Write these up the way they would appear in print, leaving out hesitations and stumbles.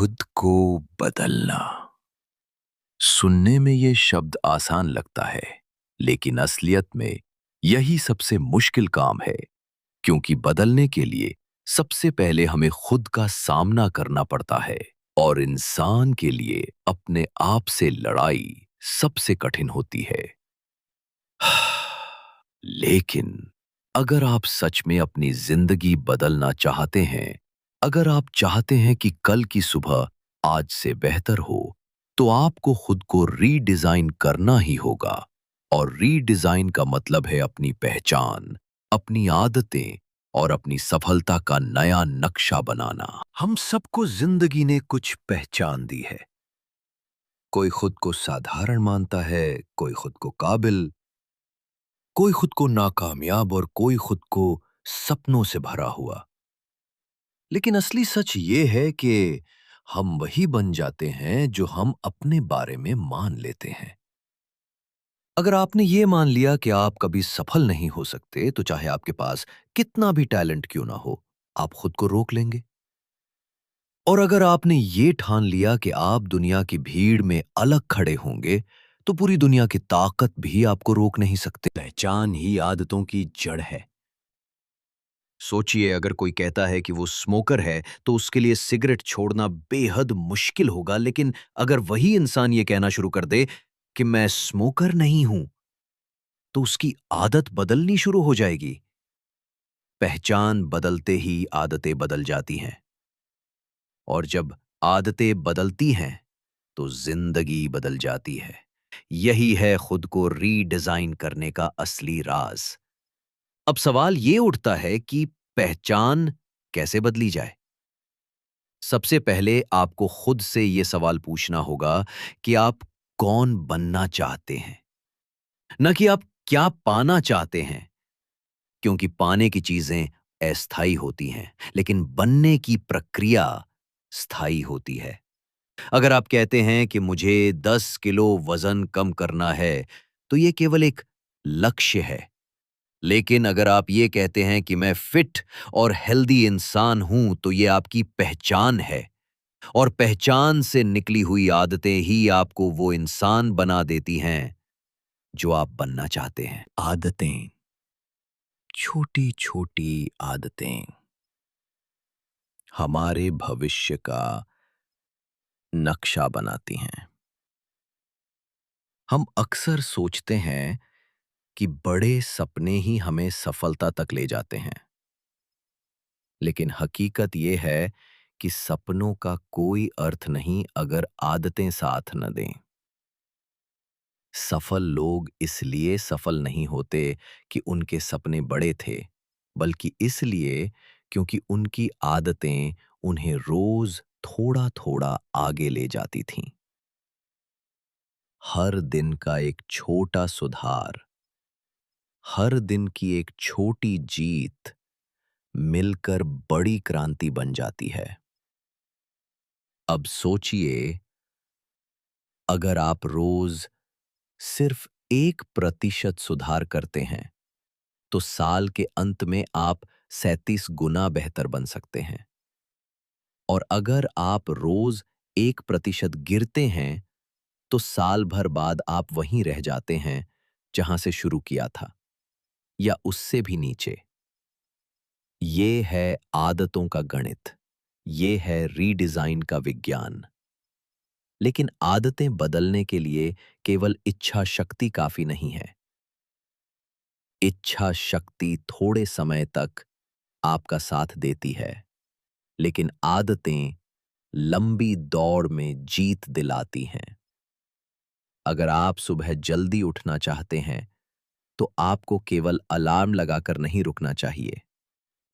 खुद को बदलना। सुनने में ये शब्द आसान लगता है, लेकिन असलियत में यही सबसे मुश्किल काम है, क्योंकि बदलने के लिए सबसे पहले हमें खुद का सामना करना पड़ता है। और इंसान के लिए अपने आप से लड़ाई सबसे कठिन होती है। लेकिन अगर आप सच में अपनी जिंदगी बदलना चाहते हैं, अगर आप चाहते हैं कि कल की सुबह आज से बेहतर हो, तो आपको खुद को रीडिजाइन करना ही होगा। और रीडिजाइन का मतलब है अपनी पहचान, अपनी आदतें और अपनी सफलता का नया नक्शा बनाना। हम सबको जिंदगी ने कुछ पहचान दी है। कोई खुद को साधारण मानता है, कोई खुद को काबिल, कोई खुद को नाकामयाब और कोई खुद को सपनों से भरा हुआ। लेकिन असली सच ये है कि हम वही बन जाते हैं जो हम अपने बारे में मान लेते हैं। अगर आपने ये मान लिया कि आप कभी सफल नहीं हो सकते, तो चाहे आपके पास कितना भी टैलेंट क्यों ना हो, आप खुद को रोक लेंगे। और अगर आपने ये ठान लिया कि आप दुनिया की भीड़ में अलग खड़े होंगे, तो पूरी दुनिया की ताकत भी आपको रोक नहीं सकते। पहचान ही आदतों की जड़ है। सोचिए, अगर कोई कहता है कि वो स्मोकर है, तो उसके लिए सिगरेट छोड़ना बेहद मुश्किल होगा। लेकिन अगर वही इंसान ये कहना शुरू कर दे कि मैं स्मोकर नहीं हूं, तो उसकी आदत बदलनी शुरू हो जाएगी। पहचान बदलते ही आदतें बदल जाती हैं। और जब आदतें बदलती हैं, तो जिंदगी बदल जाती है। यही है खुद को रीडिजाइन करने का असली राज। अब सवाल ये उठता है कि पहचान कैसे बदली जाए। सबसे पहले आपको खुद से यह सवाल पूछना होगा कि आप कौन बनना चाहते हैं, न कि आप क्या पाना चाहते हैं। क्योंकि पाने की चीजें अस्थायी होती हैं, लेकिन बनने की प्रक्रिया स्थायी होती है। अगर आप कहते हैं कि मुझे 10 किलो वजन कम करना है, तो यह केवल एक लक्ष्य है। लेकिन अगर आप ये कहते हैं कि मैं फिट और हेल्दी इंसान हूं, तो ये आपकी पहचान है। और पहचान से निकली हुई आदतें ही आपको वो इंसान बना देती हैं जो आप बनना चाहते हैं। आदतें, छोटी छोटी आदतें हमारे भविष्य का नक्शा बनाती हैं। हम अक्सर सोचते हैं कि बड़े सपने ही हमें सफलता तक ले जाते हैं, लेकिन हकीकत यह है कि सपनों का कोई अर्थ नहीं अगर आदतें साथ न दें। सफल लोग इसलिए सफल नहीं होते कि उनके सपने बड़े थे, बल्कि इसलिए क्योंकि उनकी आदतें उन्हें रोज थोड़ा थोड़ा आगे ले जाती थीं। हर दिन का एक छोटा सुधार, हर दिन की एक छोटी जीत मिलकर बड़ी क्रांति बन जाती है। अब सोचिए, अगर आप रोज सिर्फ 1% सुधार करते हैं, तो साल के अंत में आप 37 गुना बेहतर बन सकते हैं। और अगर आप रोज 1% गिरते हैं, तो साल भर बाद आप वहीं रह जाते हैं जहां से शुरू किया था, या उससे भी नीचे। ये है आदतों का गणित, ये है रीडिजाइन का विज्ञान। लेकिन आदतें बदलने के लिए केवल इच्छा शक्ति काफी नहीं है। इच्छा शक्ति थोड़े समय तक आपका साथ देती है, लेकिन आदतें लंबी दौड़ में जीत दिलाती हैं। अगर आप सुबह जल्दी उठना चाहते हैं, तो आपको केवल अलार्म लगाकर नहीं रुकना चाहिए।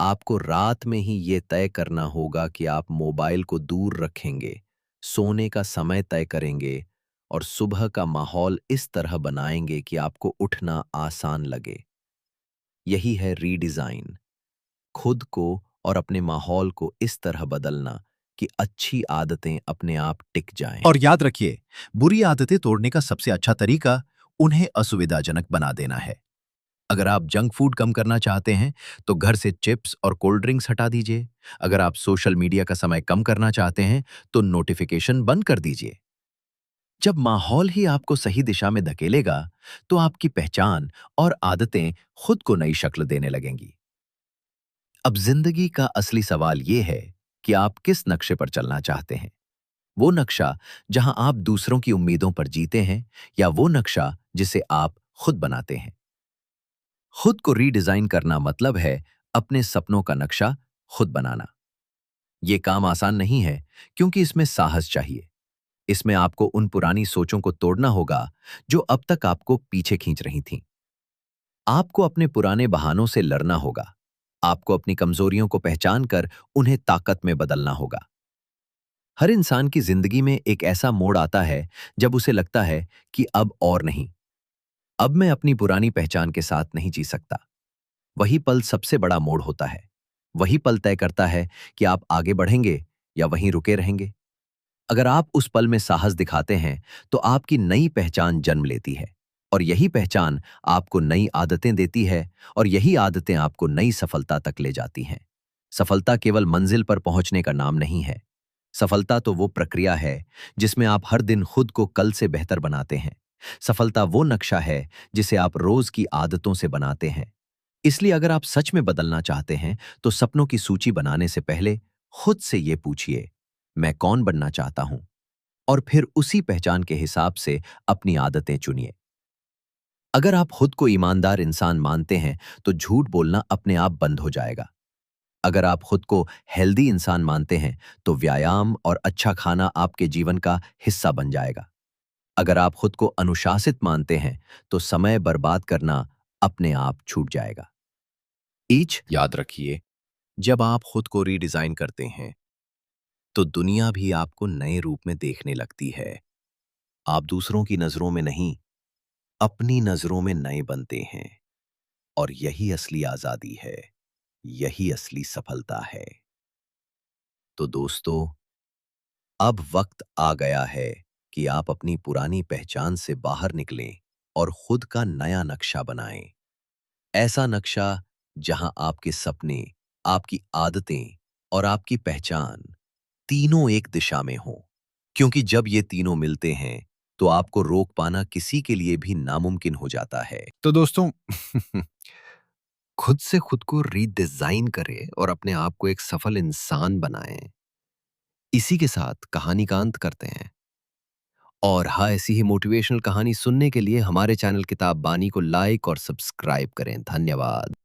आपको रात में ही ये तय करना होगा कि आप मोबाइल को दूर रखेंगे, सोने का समय तय करेंगे और सुबह का माहौल इस तरह बनाएंगे कि आपको उठना आसान लगे। यही है रीडिजाइन, खुद को और अपने माहौल को इस तरह बदलना कि अच्छी आदतें अपने आप टिक जाएं। और याद रखिए, बुरी आदतें तोड़ने का सबसे अच्छा तरीका उन्हें असुविधाजनक बना देना है। अगर आप जंक फूड कम करना चाहते हैं, तो घर से चिप्स और कोल्ड ड्रिंक्स हटा दीजिए। अगर आप सोशल मीडिया का समय कम करना चाहते हैं, तो नोटिफिकेशन बंद कर दीजिए। जब माहौल ही आपको सही दिशा में धकेलेगा, तो आपकी पहचान और आदतें खुद को नई शक्ल देने लगेंगी। अब जिंदगी का असली सवाल ये है कि आप किस नक्शे पर चलना चाहते हैं। वो नक्शा जहां आप दूसरों की उम्मीदों पर जीते हैं, या वो नक्शा जिसे आप खुद बनाते हैं। खुद को रीडिजाइन करना मतलब है अपने सपनों का नक्शा खुद बनाना। ये काम आसान नहीं है, क्योंकि इसमें साहस चाहिए। इसमें आपको उन पुरानी सोचों को तोड़ना होगा जो अब तक आपको पीछे खींच रही थीं। आपको अपने पुराने बहानों से लड़ना होगा। आपको अपनी कमजोरियों को पहचान कर उन्हें ताकत में बदलना होगा। हर इंसान की जिंदगी में एक ऐसा मोड़ आता है जब उसे लगता है कि अब और नहीं, अब मैं अपनी पुरानी पहचान के साथ नहीं जी सकता। वही पल सबसे बड़ा मोड़ होता है। वही पल तय करता है कि आप आगे बढ़ेंगे या वहीं रुके रहेंगे। अगर आप उस पल में साहस दिखाते हैं, तो आपकी नई पहचान जन्म लेती है। और यही पहचान आपको नई आदतें देती है, और यही आदतें आपको नई सफलता तक ले जाती हैं। सफलता केवल मंजिल पर पहुंचने का नाम नहीं है। सफलता तो वो प्रक्रिया है जिसमें आप हर दिन खुद को कल से बेहतर बनाते हैं। सफलता वो नक्शा है जिसे आप रोज की आदतों से बनाते हैं। इसलिए अगर आप सच में बदलना चाहते हैं, तो सपनों की सूची बनाने से पहले खुद से ये पूछिए, मैं कौन बनना चाहता हूं? और फिर उसी पहचान के हिसाब से अपनी आदतें चुनिए। अगर आप खुद को ईमानदार इंसान मानते हैं, तो झूठ बोलना अपने आप बंद हो जाएगा। अगर आप खुद को हेल्दी इंसान मानते हैं, तो व्यायाम और अच्छा खाना आपके जीवन का हिस्सा बन जाएगा। अगर आप खुद को अनुशासित मानते हैं, तो समय बर्बाद करना अपने आप छूट जाएगा। ईच याद रखिए, जब आप खुद को रीडिजाइन करते हैं, तो दुनिया भी आपको नए रूप में देखने लगती है। आप दूसरों की नजरों में नहीं, अपनी नजरों में नए बनते हैं। और यही असली आजादी है, यही असली सफलता है। तो दोस्तों, अब वक्त आ गया है कि आप अपनी पुरानी पहचान से बाहर निकलें और खुद का नया नक्शा बनाएं। ऐसा नक्शा जहां आपके सपने, आपकी आदतें और आपकी पहचान तीनों एक दिशा में हों। क्योंकि जब ये तीनों मिलते हैं, तो आपको रोक पाना किसी के लिए भी नामुमकिन हो जाता है। तो दोस्तों, खुद से खुद को रीडिजाइन करें और अपने आप को एक सफल इंसान बनाएं। इसी के साथ कहानी का अंत करते हैं। और हाँ, ऐसी ही मोटिवेशनल कहानी सुनने के लिए हमारे चैनल किताब बानी को लाइक और सब्सक्राइब करें। धन्यवाद।